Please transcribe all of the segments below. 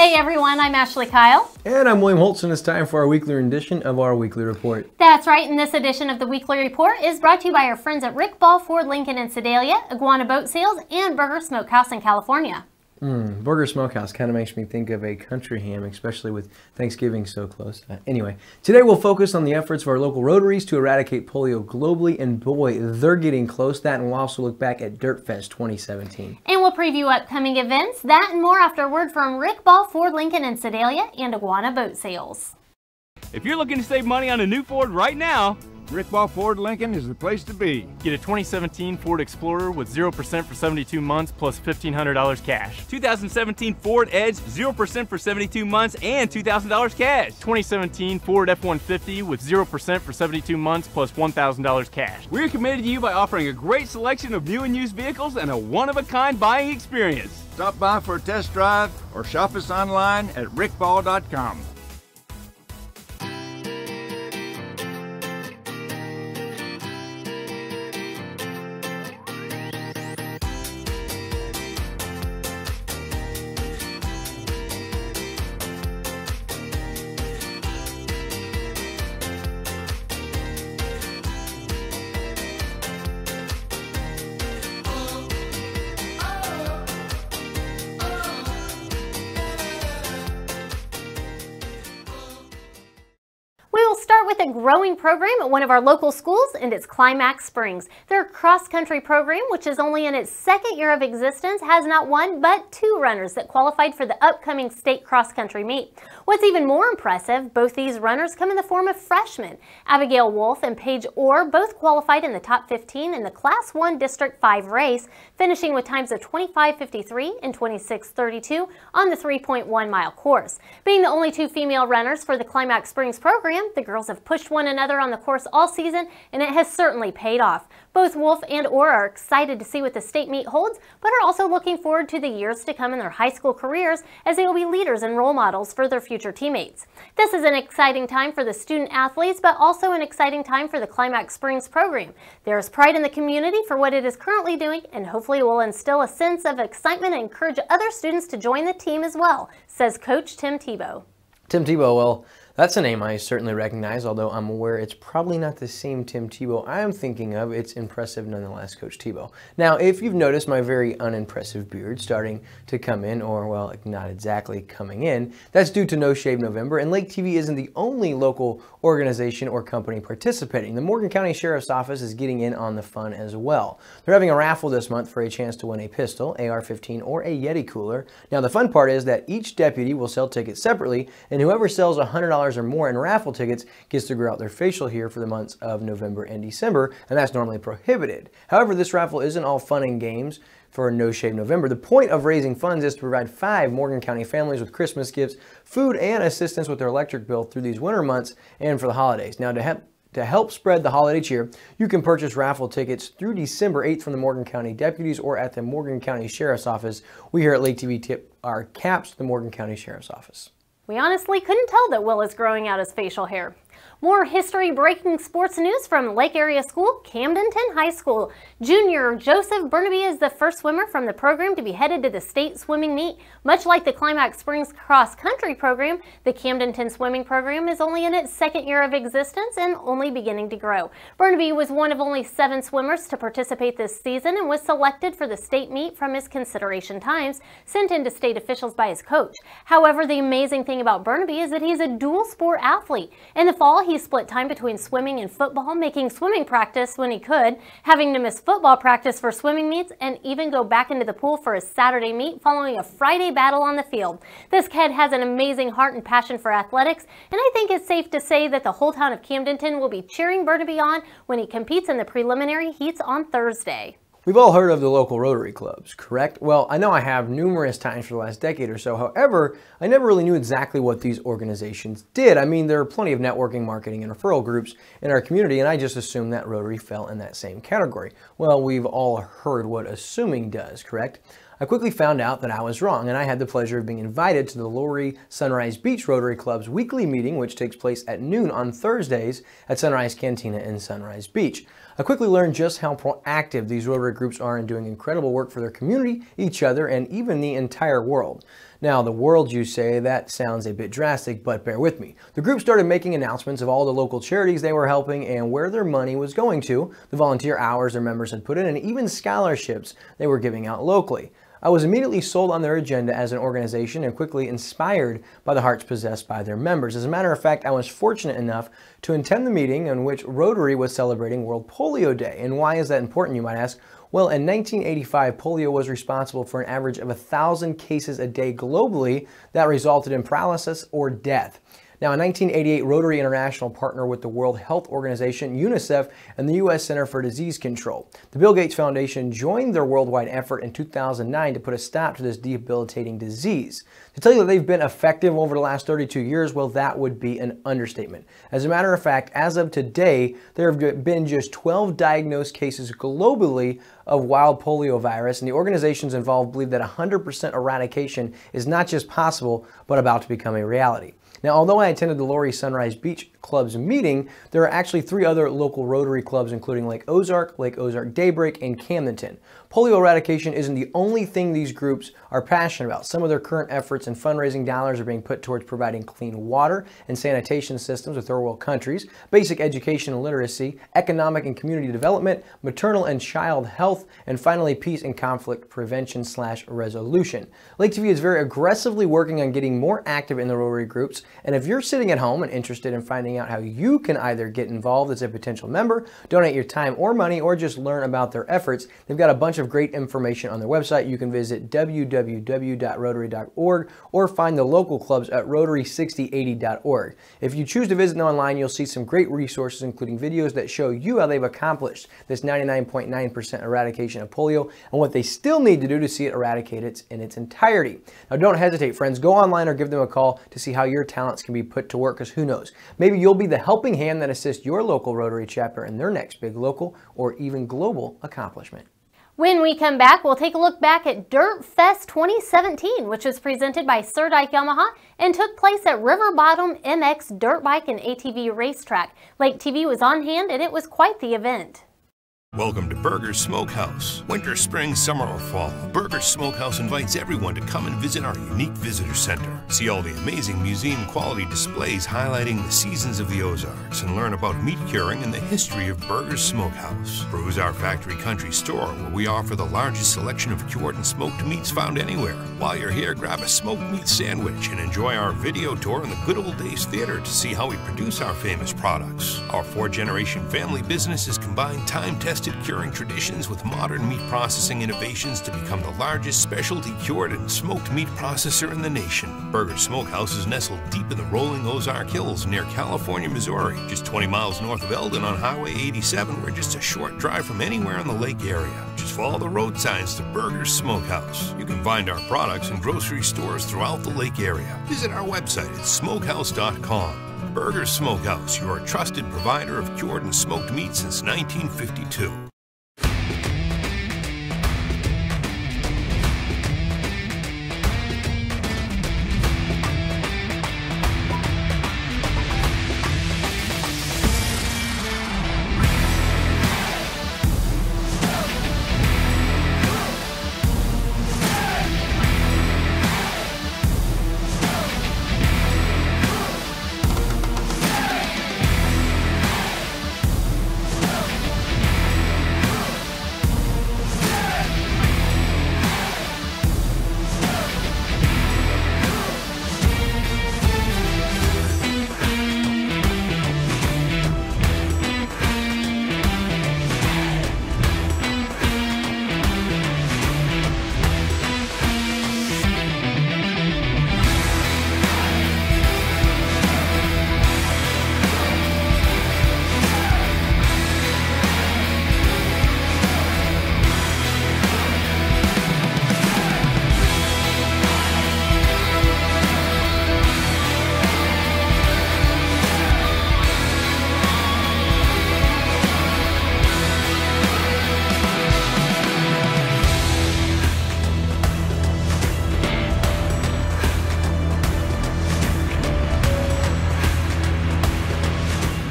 Hey everyone, I'm Ashley Kyle. And I'm William Holtz, and it's time for our weekly rendition of our weekly report. That's right, and this edition of the weekly report is brought to you by our friends at Rick Ball Ford Lincoln in Sedalia, Iguana Boat Sales, and Burger Smokehouse in California. Burger Smokehouse kind of makes me think of a country ham, especially with Thanksgiving so close. Anyway, today we'll focus on the efforts of our local Rotaries to eradicate polio globally, and boy, they're getting close. That, and we'll also look back at Dirt Fest 2017. And we'll preview upcoming events, that and more after a word from Rick Ball Ford Lincoln in Sedalia and Iguana Boat Sales. If you're looking to save money on a new Ford right now, Rick Ball Ford Lincoln is the place to be. get a 2017 Ford Explorer with 0% for 72 months plus $1,500 cash. 2017 Ford Edge, 0% for 72 months and $2,000 cash. 2017 Ford F-150 with 0% for 72 months plus $1,000 cash. We're committed to you by offering a great selection of new and used vehicles and a one-of-a-kind buying experience. Stop by for a test drive or shop us online at rickball.com. Start with a growing program at one of our local schools, and it's Climax Springs. Their cross-country program, which is only in its second year of existence, has not one but two runners that qualified for the upcoming state cross-country meet. What's even more impressive, both these runners come in the form of freshmen. Abigail Wolf and Paige Orr both qualified in the top 15 in the Class 1 District 5 race, finishing with times of 25:53 and 26:32 on the 3.1-mile course. Being the only two female runners for the Climax Springs program, the girls have pushed one another on the course all season, and it has certainly paid off. Both Wolf and Orr are excited to see what the state meet holds, but are also looking forward to the years to come in their high school careers, as they will be leaders and role models for their future teammates. This is an exciting time for the student athletes, but also an exciting time for the Climax Springs program. There is pride in the community for what it is currently doing, and hopefully it will instill a sense of excitement and encourage other students to join the team as well, says Coach Tim Tebow. Tim Tebow, well, that's a name I certainly recognize, although I'm aware it's probably not the same Tim Tebow I am thinking of. It's impressive nonetheless, Coach Tebow. Now, if you've noticed my very unimpressive beard starting to come in, or, well, not exactly coming in, that's due to No Shave November, and Lake TV isn't the only local organization or company participating. The Morgan County Sheriff's Office is getting in on the fun as well. They're having a raffle this month for a chance to win a pistol, AR-15, or a Yeti cooler. Now, the fun part is that each deputy will sell tickets separately, and whoever sells $100 or more in raffle tickets gets to grow out their facial hair for the months of November and December, and that's normally prohibited. However, this raffle isn't all fun and games for No Shave November. The point of raising funds is to provide 5 Morgan County families with Christmas gifts, food, and assistance with their electric bill through these winter months and for the holidays. Now, to help spread the holiday cheer, you can purchase raffle tickets through December 8th from the Morgan County deputies or at the Morgan County Sheriff's Office. We here at Lake TV tip our caps to the Morgan County Sheriff's Office. We honestly couldn't tell that Will is growing out his facial hair. More history-breaking sports news from Lake Area School, Camdenton High School. Junior Joseph Burnaby is the first swimmer from the program to be headed to the state swimming meet. Much like the Climax Springs cross-country program, the Camdenton swimming program is only in its second year of existence and only beginning to grow. Burnaby was one of only 7 swimmers to participate this season and was selected for the state meet from his consideration times sent in to state officials by his coach. However, the amazing thing about Burnaby is that he's a dual sport athlete. In the fall, he split time between swimming and football, making swimming practice when he could, having to miss football practice for swimming meets, and even go back into the pool for his Saturday meet following a Friday battle on the field. This kid has an amazing heart and passion for athletics, and I think it's safe to say that the whole town of Camdenton will be cheering Burnaby on when he competes in the preliminary heats on Thursday. We've all heard of the local Rotary clubs, correct? Well, I know I have numerous times for the last decade or so. However, I never really knew exactly what these organizations did. I mean, there are plenty of networking, marketing, and referral groups in our community, and I just assumed that Rotary fell in that same category. Well, we've all heard what assuming does, correct? I quickly found out that I was wrong, and I had the pleasure of being invited to the Lowry Sunrise Beach Rotary Club's weekly meeting, which takes place at noon on Thursdays at Sunrise Cantina in Sunrise Beach. I quickly learned just how proactive these Rotary groups are in doing incredible work for their community, each other, and even the entire world. Now, the world, you say, that sounds a bit drastic, but bear with me. The group started making announcements of all the local charities they were helping and where their money was going to, the volunteer hours their members had put in, and even scholarships they were giving out locally. I was immediately sold on their agenda as an organization and quickly inspired by the hearts possessed by their members. As a matter of fact, I was fortunate enough to attend the meeting in which Rotary was celebrating World Polio Day. And why is that important, you might ask? Well, in 1985, polio was responsible for an average of 1,000 cases a day globally that resulted in paralysis or death. Now, in 1988, Rotary International partnered with the World Health Organization, UNICEF, and the U.S. Center for Disease Control. The Bill Gates Foundation joined their worldwide effort in 2009 to put a stop to this debilitating disease. To tell you that they've been effective over the last 32 years, well, that would be an understatement. As a matter of fact, as of today, there have been just 12 diagnosed cases globally of wild polio virus, and the organizations involved believe that 100% eradication is not just possible, but about to become a reality. Now, although I attended the Lori Sunrise Beach Club's meeting, there are actually 3 other local Rotary clubs, including Lake Ozark Daybreak, and Camdenton. Polio eradication isn't the only thing these groups are passionate about. Some of their current efforts and fundraising dollars are being put towards providing clean water and sanitation systems with third world countries, basic education and literacy, economic and community development, maternal and child health, and finally peace and conflict prevention/resolution. Lake TV is very aggressively working on getting more active in the Rotary groups, and if you're sitting at home and interested in finding out how you can either get involved as a potential member, donate your time or money, or just learn about their efforts, they've got a bunch of great information on their website. You can visit www.rotary.org or find the local clubs at rotary6080.org. If you choose to visit them online, you'll see some great resources, including videos that show you how they've accomplished this 99.9% eradication of polio and what they still need to do to see it eradicated in its entirety. Now, don't hesitate, friends. Go online or give them a call to see how your talents can be put to work, because who knows? Maybe you'll be the helping hand that assists your local Rotary chapter in their next big local or even global accomplishment. When we come back, we'll take a look back at Dirt Fest 2017, which was presented by Sir Dyke Yamaha and took place at River Bottom MX Dirt Bike and ATV Racetrack. Lake TV was on hand and it was quite the event. Welcome to Burger's Smokehouse. Winter, spring, summer, or fall, Burger's Smokehouse invites everyone to come and visit our unique visitor center. See all the amazing museum-quality displays highlighting the seasons of the Ozarks and learn about meat curing and the history of Burger's Smokehouse. Peruse our factory country store, where we offer the largest selection of cured and smoked meats found anywhere. While you're here, grab a smoked meat sandwich and enjoy our video tour in the Good Old Days Theater to see how we produce our famous products. Our 4-generation family business has combined time-tested curing traditions with modern meat processing innovations to become the largest specialty cured and smoked meat processor in the nation. Burger's Smokehouse is nestled deep in the rolling Ozark Hills near California, Missouri, just 20 miles north of Eldon on Highway 87. We're just a short drive from anywhere in the lake area. Just follow the road signs to Burger's Smokehouse. You can find our products in grocery stores throughout the lake area. Visit our website at smokehouse.com. Burger's Smokehouse, your trusted provider of cured and smoked meat since 1952.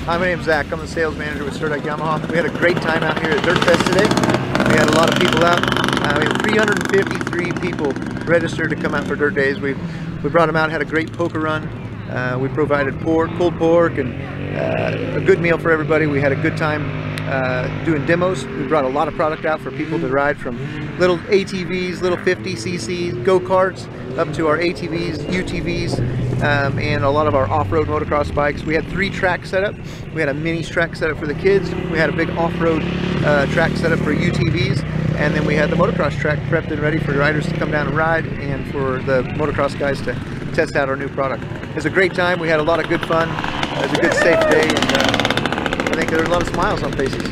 Hi, my name's Zach. I'm the sales manager with Sir Dyke Yamaha. We had a great time out here at Dirt Fest today. We We had a lot of people out. We had 353 people registered to come out for Dirt Days. We brought them out, had a great poker run. We provided pulled pork, and a good meal for everybody. We had a good time doing demos. We brought a lot of product out for people to ride, from little ATVs, little 50cc go-karts, up to our ATVs, UTVs, and a lot of our off-road motocross bikes. We had 3 tracks set up. We had a mini track set up for the kids. We had a big off-road track set up for UTVs. And then we had the motocross track prepped and ready for riders to come down and ride, and for the motocross guys to test out our new product. It was a great time. We had a lot of good fun. It was a good, safe day, and I think there were a lot of smiles on faces.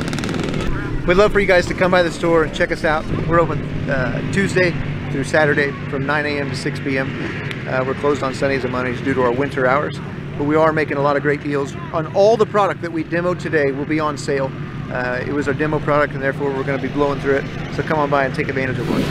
We'd love for you guys to come by the store and check us out. We're open Tuesday through Saturday from 9 a.m. to 6 p.m. We're closed on Sundays and Mondays due to our winter hours, but we are making a lot of great deals. On all the product that we demoed today will be on sale. It was our demo product, and therefore we're going to be blowing through it. So come on by and take advantage of one.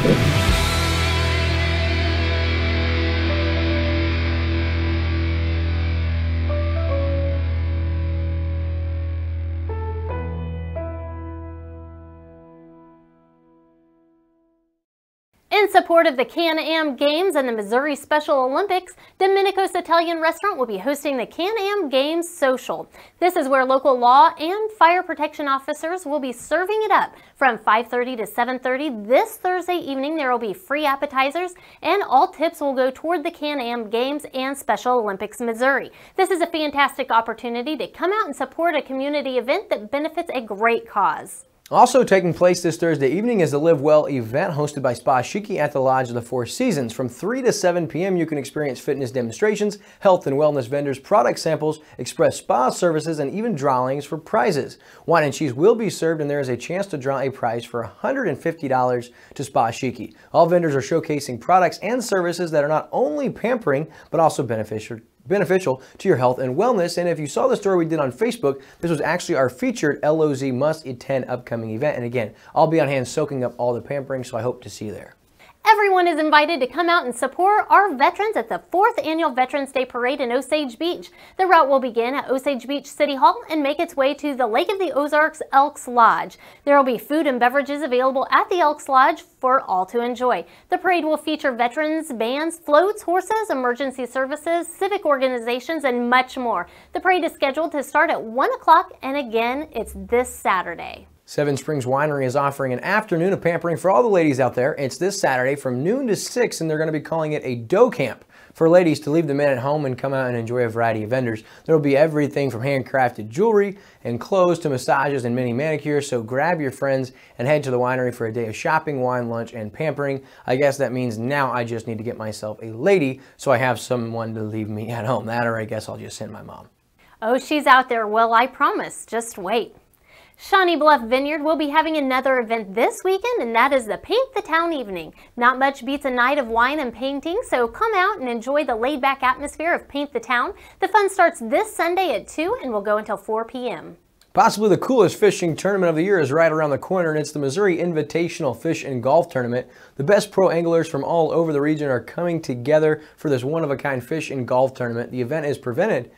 In support of the Can-Am Games and the Missouri Special Olympics, Domenico's Italian Restaurant will be hosting the Can-Am Games Social. This is where local law and fire protection officers will be serving it up from 5:30 to 7:30 this Thursday evening. There will be free appetizers, and all tips will go toward the Can-Am Games and Special Olympics Missouri. This is a fantastic opportunity to come out and support a community event that benefits a great cause. Also taking place this Thursday evening is the Live Well event hosted by Spa Shiki at the Lodge of the Four Seasons. From 3 to 7 p.m. you can experience fitness demonstrations, health and wellness vendors, product samples, express spa services, and even drawings for prizes. Wine and cheese will be served, and there is a chance to draw a prize for $150 to Spa Shiki. All vendors are showcasing products and services that are not only pampering but also beneficial to your health and wellness. And if you saw the story we did on Facebook, this was actually our featured LOZ Must Attend upcoming event. And again, I'll be on hand soaking up all the pampering, so I hope to see you there. Everyone is invited to come out and support our veterans at the 4th Annual Veterans Day Parade in Osage Beach. The route will begin at Osage Beach City Hall and make its way to the Lake of the Ozarks Elks Lodge. There will be food and beverages available at the Elks Lodge for all to enjoy. The parade will feature veterans, bands, floats, horses, emergency services, civic organizations, and much more. The parade is scheduled to start at 1 o'clock, and again, it's this Saturday. Seven Springs Winery is offering an afternoon of pampering for all the ladies out there. It's this Saturday from noon to 6, and they're going to be calling it a dough camp for ladies to leave the men at home and come out and enjoy a variety of vendors. There will be everything from handcrafted jewelry and clothes to massages and mini manicures, so grab your friends and head to the winery for a day of shopping, wine, lunch, and pampering. I guess that means now I just need to get myself a lady so I have someone to leave me at home. That, or I guess I'll just send my mom. Oh, she's out there. Well, I promise. Just wait. Shawnee Bluff Vineyard will be having another event this weekend, and that is the Paint the Town Evening. Not much beats a night of wine and painting, so come out and enjoy the laid-back atmosphere of Paint the Town. The fun starts this Sunday at 2 and will go until 4 p.m. Possibly the coolest fishing tournament of the year is right around the corner, and it's the Missouri Invitational Fish and Golf Tournament. The best pro anglers from all over the region are coming together for this one-of-a-kind fish and golf tournament. The event is presented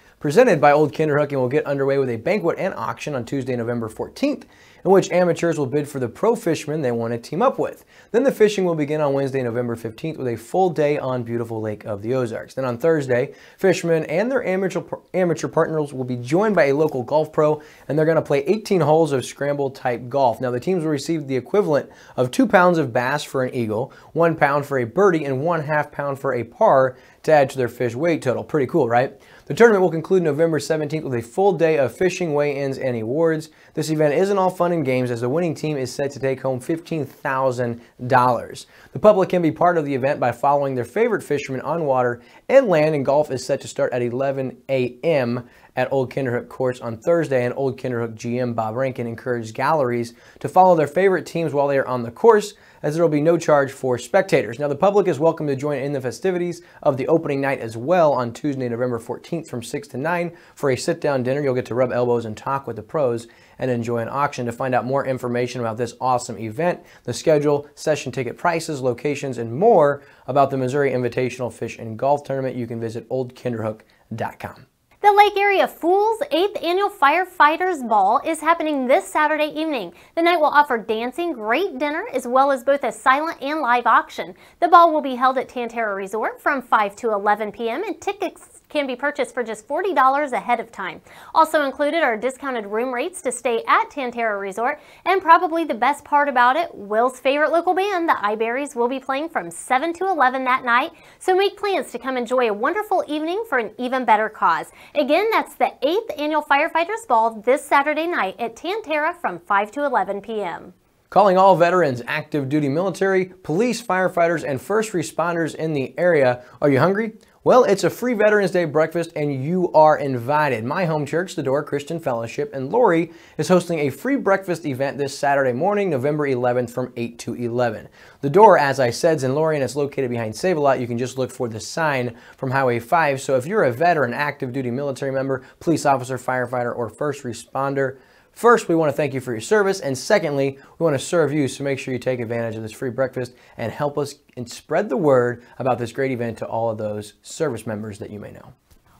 by Old Kinderhook and will get underway with a banquet and auction on Tuesday, November 14th, in which amateurs will bid for the pro fishermen they want to team up with. Then the fishing will begin on Wednesday, November 15th with a full day on beautiful Lake of the Ozarks. Then on Thursday, fishermen and their amateur partners will be joined by a local golf pro, and they're going to play 18 holes of scramble type golf. Now the teams will receive the equivalent of 2 pounds of bass for an eagle, 1 pound for a birdie, and 1/2 pound for a par to add to their fish weight total. Pretty cool, right? The tournament will conclude November 17th with a full day of fishing, weigh-ins, and awards. This event isn't all fun and games, as the winning team is set to take home $15,000. The public can be part of the event by following their favorite fishermen on water and land, and golf is set to start at 11 a.m. at Old Kinderhook Courts on Thursday, and Old Kinderhook GM Bob Rankin encouraged galleries to follow their favorite teams while they are on the course, as there will be no charge for spectators. Now the public is welcome to join in the festivities of the opening night as well on Tuesday, November 14th from 6 to 9 for a sit-down dinner. You'll get to rub elbows and talk with the pros and enjoy an auction. To find out more information about this awesome event, the schedule, session ticket prices, locations, and more about the Missouri Invitational Fish and Golf Tournament, you can visit oldkinderhook.com. The Lake Area Fools 8th Annual Firefighters Ball is happening this Saturday evening. The night will offer dancing, great dinner, as well as both a silent and live auction. The ball will be held at Tantera Resort from 5 to 11 p.m. and tickets can be purchased for just $40 ahead of time. Also included are discounted room rates to stay at Tantera Resort, and probably the best part about it, Will's favorite local band, the Iberries, will be playing from 7 to 11 that night, so make plans to come enjoy a wonderful evening for an even better cause. Again, that's the 8th Annual Firefighters Ball this Saturday night at Tantera from 5 to 11 p.m. Calling all veterans, active duty military, police, firefighters, and first responders in the area. Are you hungry? Well, it's a free Veterans Day breakfast and you are invited. My home church, the Door Christian Fellowship, and Lori is hosting a free breakfast event this Saturday morning, November 11th from 8 to 11. The Door, as I said, is in Lori and it's located behind Save-A-Lot. You can just look for the sign from Highway 5. So if you're a veteran, active duty military member, police officer, firefighter, or first responder, first, we want to thank you for your service, and secondly, we want to serve you, so make sure you take advantage of this free breakfast and help us and spread the word about this great event to all of those service members that you may know.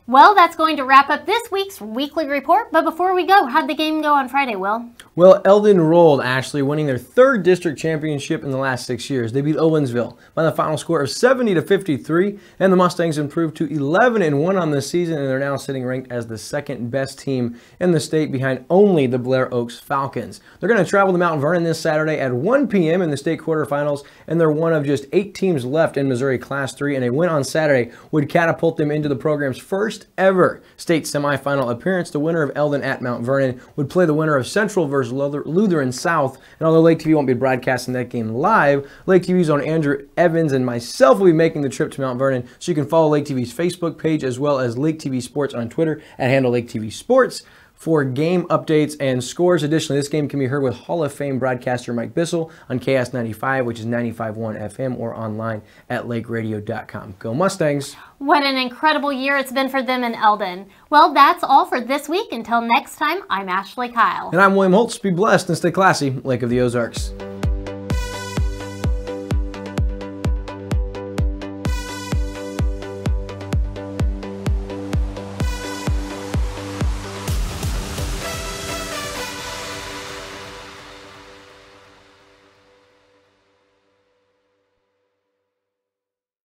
Well, that's going to wrap up this week's weekly report, but before we go, how'd the game go on Friday, Will? Well, Eldon rolled, Ashley, winning their 3rd district championship in the last 6 years. They beat Owensville by the final score of 70-53, and the Mustangs improved to 11-1 on the season, and they're now sitting ranked as the 2nd best team in the state behind only the Blair Oaks Falcons. They're going to travel to Mount Vernon this Saturday at 1 p.m. in the state quarterfinals, and they're one of just 8 teams left in Missouri Class 3, and a win on Saturday would catapult them into the program's first ever state semifinal appearance. The winner of Eldon at Mount Vernon would play the winner of Central versus Lutheran South. And although Lake TV won't be broadcasting that game live, Lake TV's own Andrew Evans and myself will be making the trip to Mount Vernon. So you can follow Lake TV's Facebook page as well as Lake TV Sports on Twitter at handle Lake TV Sports for game updates and scores. Additionally, this game can be heard with Hall of Fame broadcaster Mike Bissell on KS95, which is 95.1 FM, or online at lakeradio.com. Go Mustangs! What an incredible year it's been for them in Eldon. Well, that's all for this week. Until next time, I'm Ashley Kyle. And I'm William Holtz. Be blessed and stay classy, Lake of the Ozarks.